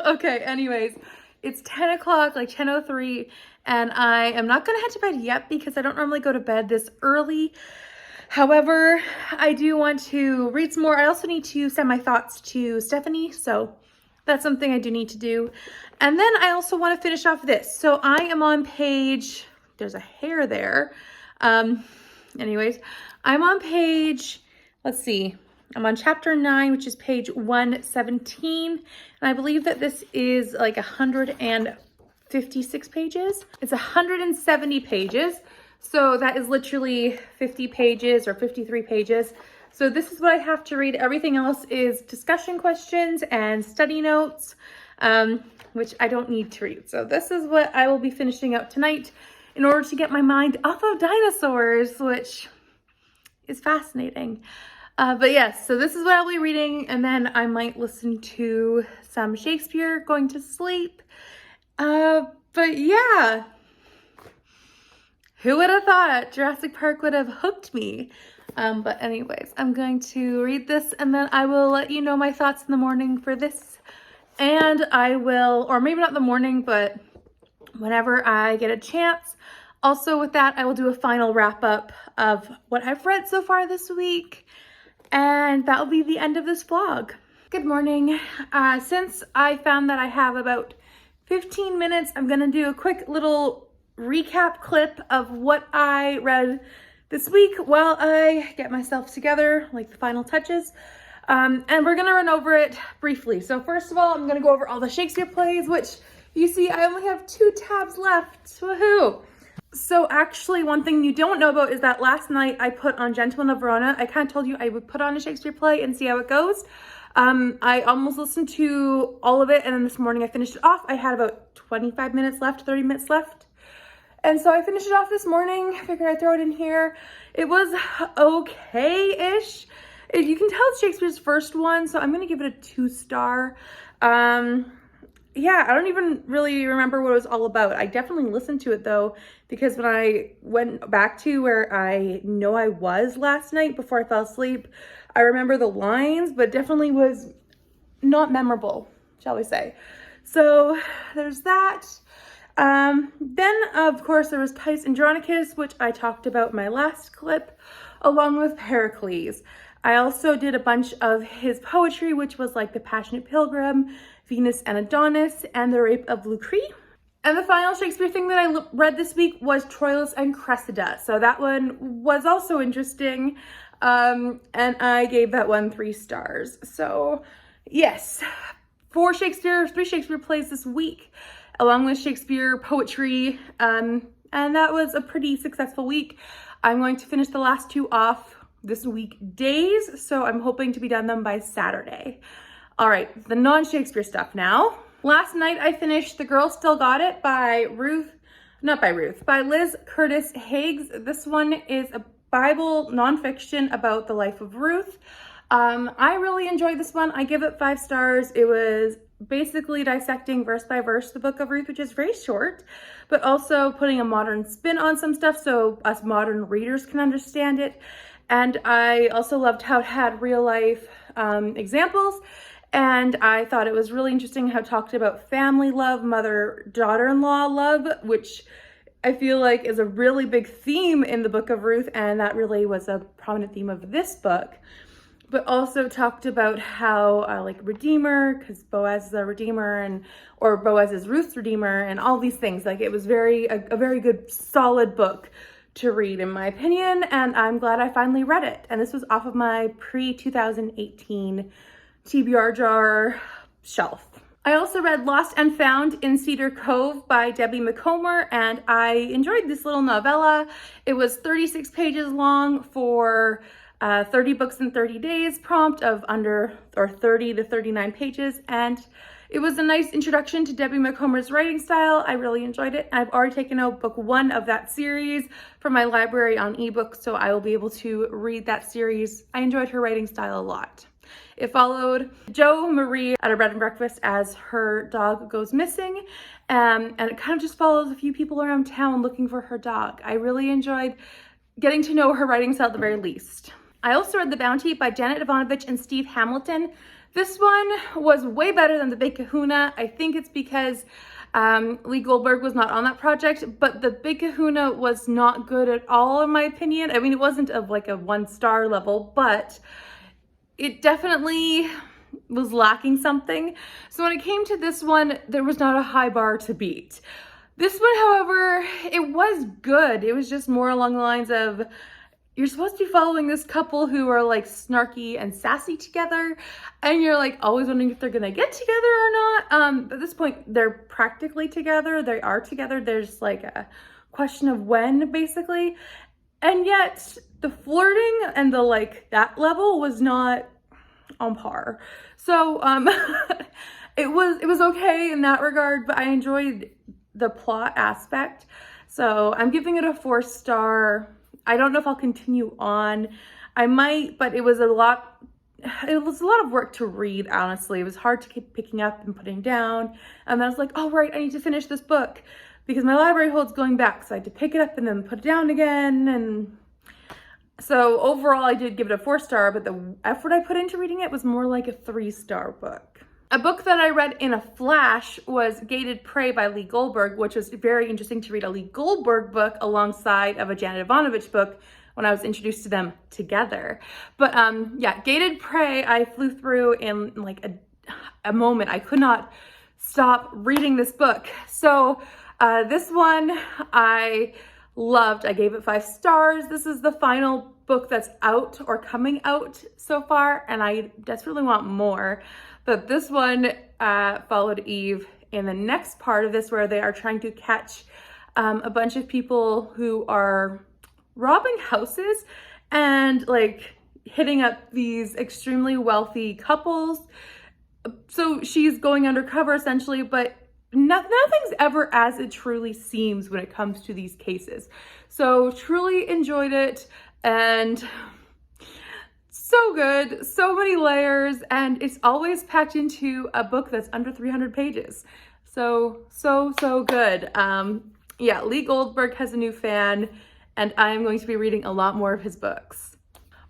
okay, anyways, it's 10 o'clock, like 10:03, and I am not going to head to bed yet because I don't normally go to bed this early. However, I do want to read some more. I also need to send my thoughts to Stephanie, so that's something I do need to do. And then I also want to finish off this. So I am on page, there's a hair there. Anyways, I'm on page, let's see, I'm on chapter 9, which is page 117. And I believe that this is like 156 pages. It's 170 pages. So that is literally 50 pages or 53 pages. So this is what I have to read. Everything else is discussion questions and study notes, which I don't need to read. So this is what I will be finishing up tonight in order to get my mind off of dinosaurs, which is fascinating. But yes, so this is what I'll be reading, and then I might listen to some Shakespeare going to sleep. But yeah, who would have thought Jurassic Park would have hooked me? But anyways, I'm going to read this, and then I will let you know my thoughts in the morning for this. And I will, or maybe not the morning, but whenever I get a chance. Also with that, I will do a final wrap up of what I've read so far this week. And that will be the end of this vlog. Good morning. Since I found that I have about 15 minutes, I'm gonna do a quick little recap clip of what I read this week while I get myself together, like the final touches. And we're gonna run over it briefly. So first of all, I'm gonna go over all the Shakespeare plays, which you see I only have 2 tabs left, woohoo. So actually one thing you don't know about is that last night I put on Gentleman of Verona. I kind of told you I would put on a Shakespeare play and see how it goes. I almost listened to all of it, and then this morning I finished it off. I had about 25 minutes left, 30 minutes left. And so I finished it off this morning. I figured I'd throw it in here. It was okay-ish. You can tell it's Shakespeare's first one, so I'm gonna give it a 2-star. yeah, I don't even really remember what it was all about. I definitely listened to it though, because when I went back to where I know I was last night before I fell asleep, I remember the lines, but definitely was not memorable, shall we say. So there's that. Then of course there was Titus Andronicus, which I talked about in my last clip, along with Pericles. I also did a bunch of his poetry, which was like The Passionate Pilgrim, Venus and Adonis, and The Rape of Lucrece. And the final Shakespeare thing that I read this week was Troilus and Cressida. So that one was also interesting. And I gave that one 3 stars. So yes, 3 Shakespeare plays this week, along with Shakespeare poetry. And that was a pretty successful week. I'm going to finish the last 2 off this week days, so I'm hoping to be done them by Saturday. All right, the non-Shakespeare stuff now. Last night I finished The Girl Still Got It by Liz Curtis Higgs. This one is a Bible nonfiction about the life of Ruth. I really enjoyed this one. I give it 5 stars. It was basically dissecting verse by verse the book of Ruth, which is very short, but also putting a modern spin on some stuff so us modern readers can understand it. And I also loved how it had real life examples. And I thought it was really interesting how it talked about family love, mother-daughter-in-law love, which I feel like is a really big theme in the book of Ruth. And that really was a prominent theme of this book. But also talked about how like Redeemer, because Boaz is a Redeemer, or Boaz is Ruth's Redeemer, and all these things. Like it was a very good, solid book to read in my opinion, and I'm glad I finally read it. And this was off of my pre-2018 TBR jar shelf. I also read Lost and Found in Cedar Cove by Debbie Mccomber, and I enjoyed this little novella. It was 36 pages long for 30 books in 30 days prompt of under 30 to 39 pages, and it was a nice introduction to Debbie Mccomber's writing style. I really enjoyed it. I've already taken out book 1 of that series from my library on ebook, so I will be able to read that series. I enjoyed her writing style a lot. It followed Jo Marie at a bed and breakfast as her dog goes missing, and it kind of just follows a few people around town looking for her dog. I really enjoyed getting to know her writing style at the very least. I also read The Bounty by Janet Ivanovic and Steve Hamilton. This one was way better than The Big Kahuna. I think it's because Lee Goldberg was not on that project, but The Big Kahuna was not good at all in my opinion. I mean, it wasn't of like a 1-star level, but it definitely was lacking something. So when it came to this one, there was not a high bar to beat. This one, however, it was good. It was just more along the lines of, you're supposed to be following this couple who are like snarky and sassy together, and you're like always wondering if they're gonna get together or not. At this point, they're practically together. They are together. There's like a question of when, basically. And yet the flirting and the like that level was not on par. So it was okay in that regard, but I enjoyed the plot aspect. So I'm giving it a 4-star. I don't know if I'll continue on. I might, but it was a lot of work to read, honestly. It was hard to keep picking up and putting down. And then I was like, oh, right, I need to finish this book because my library holds going back. So I had to pick it up and then put it down again. And so overall, I did give it a 4-star, but the effort I put into reading it was more like a 3-star book. A book that I read in a flash was Gated Prey by Lee Goldberg, which was very interesting to read a Lee Goldberg book alongside of a Janet Ivanovic book when I was introduced to them together. But yeah, Gated Prey, I flew through in like a moment. I could not stop reading this book. So this one I loved. I gave it 5 stars. This is the final book that's out or coming out so far, and I desperately want more. But this one followed Eve in the next part of this, where they are trying to catch a bunch of people who are robbing houses and like hitting up these extremely wealthy couples. So she's going undercover essentially, but nothing's ever as it truly seems when it comes to these cases. So truly enjoyed it, and So good, so many layers, and it's always packed into a book that's under 300 pages. So good. Yeah, Lee Goldberg has a new fan, and I am going to be reading a lot more of his books.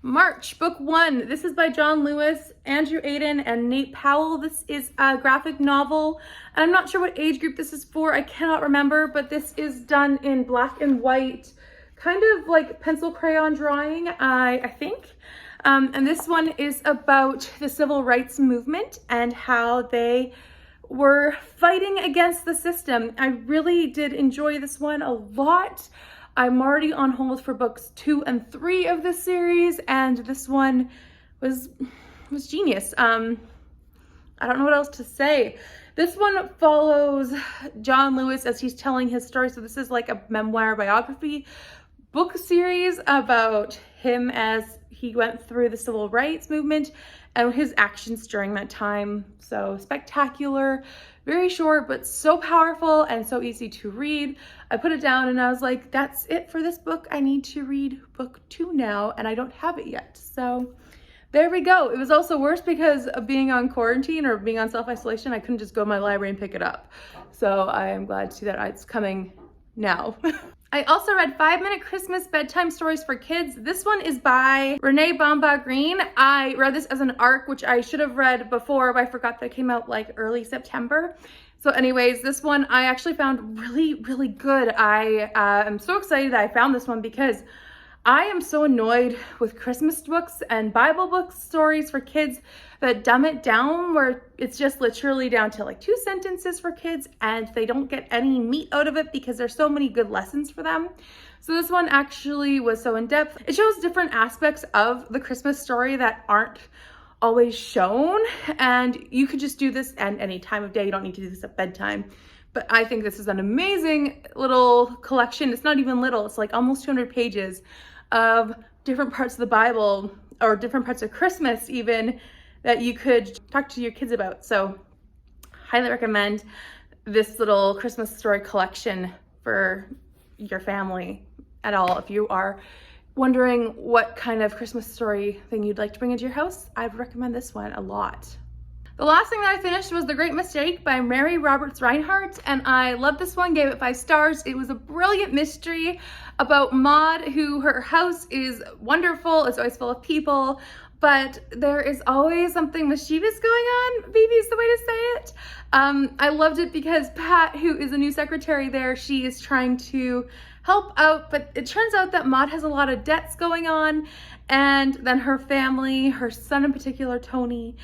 March, book 1. This is by John Lewis, Andrew Aiden, and Nate Powell. This is a graphic novel. I'm not sure what age group this is for. I cannot remember, but this is done in black and white, kind of like pencil crayon drawing, I think. And this one is about the civil rights movement and how they were fighting against the system. I really did enjoy this one a lot. I'm already on hold for books 2 and 3 of this series, and this one was genius. I don't know what else to say. This one follows John Lewis as he's telling his story. So this is like a memoir biography book series about him as he went through the civil rights movement and his actions during that time. So spectacular, very short, but so powerful and so easy to read. I put it down and I was like, that's it for this book. I need to read book 2 now, and I don't have it yet. So there we go. It was also worse because of being on quarantine or being on self-isolation. I couldn't just go to my library and pick it up. So I am glad to see that it's coming now. I also read 5-Minute Christmas Bedtime Stories for Kids. This one is by Renee Bamba Green. I read this as an ARC, which I should have read before, but I forgot that it came out like early September. So anyways, this one I actually found really, really good. I am so excited that I found this one because I am so annoyed with Christmas books and Bible book stories for kids that dumb it down, where it's just literally down to like 2 sentences for kids and they don't get any meat out of it because there's so many good lessons for them. So this one actually was so in depth. It shows different aspects of the Christmas story that aren't always shown, and you could just do this at any time of day. You don't need to do this at bedtime. But I think this is an amazing little collection. It's not even little, it's like almost 200 pages of different parts of the Bible or different parts of Christmas even that you could talk to your kids about. So highly recommend this little Christmas story collection for your family at all. If you are wondering what kind of Christmas story thing you'd like to bring into your house, I'd recommend this one a lot. The last thing that I finished was The Great Mistake by Mary Roberts Reinhardt, and I loved this one, gave it 5 stars. It was a brilliant mystery about Maud, who her house is wonderful, it's always full of people, but there is always something mischievous going on, maybe is the way to say it. I loved it because Pat, who is a new secretary there, she is trying to help out, but it turns out that Maud has a lot of debts going on, and then her family, her son in particular, Tony,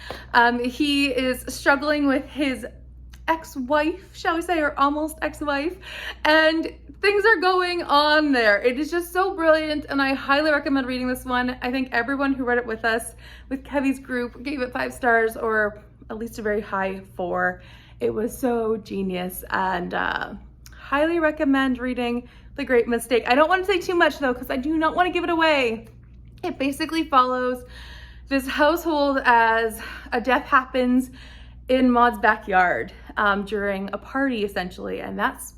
he is struggling with his ex-wife, shall we say, or almost ex-wife, and things are going on there. It is just so brilliant, and I highly recommend reading this one. I think everyone who read it with us, with Kevy's group, gave it 5 stars, or at least a very high 4. It was so genius, and highly recommend reading The Great Mistake. I don't want to say too much though, because I do not want to give it away. It basically follows this household as a death happens in Maud's backyard during a party, essentially, and that's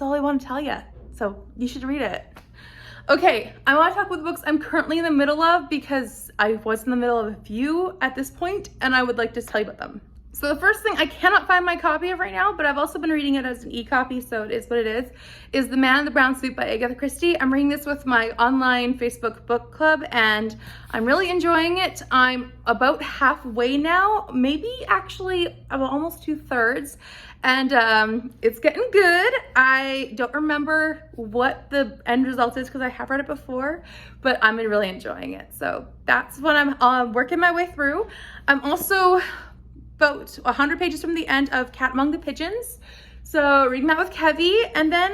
all I want to tell you. So you should read it. Okay, I want to talk about the books I'm currently in the middle of because I was in the middle of a few at this point, and I would like to tell you about them. So the first thing, I cannot find my copy of right now, but I've also been reading it as an e-copy, so it is what it is The Man in the Brown Suit by Agatha Christie. I'm reading this with my online Facebook book club, and I'm really enjoying it. I'm about halfway now, maybe actually about almost 2/3, and it's getting good. I don't remember what the end result is because I have read it before, but I'm really enjoying it. So that's what I'm working my way through. I'm also about 100 pages from the end of Cat Among the Pigeons. So reading that with Kevy. And then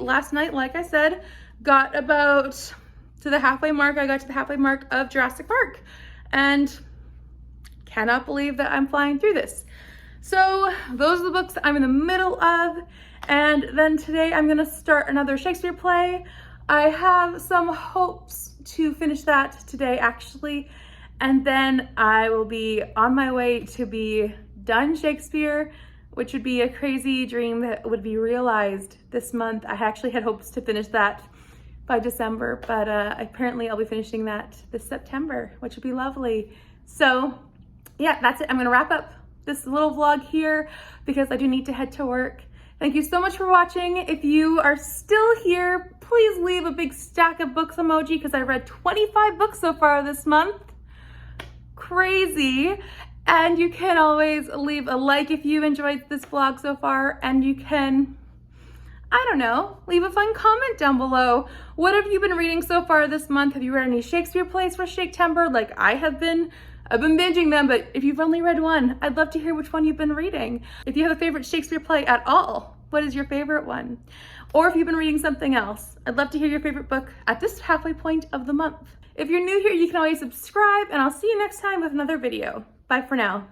last night, like I said, got about to the halfway mark. I got to the halfway mark of Jurassic Park and cannot believe that I'm flying through this. So those are the books I'm in the middle of. And then today I'm gonna start another Shakespeare play. I have some hopes to finish that today, actually. And then I will be on my way to be done Shakespeare, which would be a crazy dream that would be realized this month. I actually had hopes to finish that by December, but apparently I'll be finishing that this September, which would be lovely. So yeah, that's it. I'm gonna wrap up this little vlog here because I do need to head to work. Thank you so much for watching. If you are still here, please leave a big stack of books emoji because I read 25 books so far this month. Crazy. And you can always leave a like if you enjoyed this vlog so far, and you can, I don't know, leave a fun comment down below. What have you been reading so far this month? Have you read any Shakespeare plays for Shakespeare like I have been? I've been binging them, but if you've only read one, I'd love to hear which one you've been reading. If you have a favorite Shakespeare play at all, what is your favorite one? Or if you've been reading something else, I'd love to hear your favorite book at this halfway point of the month. If you're new here, you can always subscribe, and I'll see you next time with another video. Bye for now.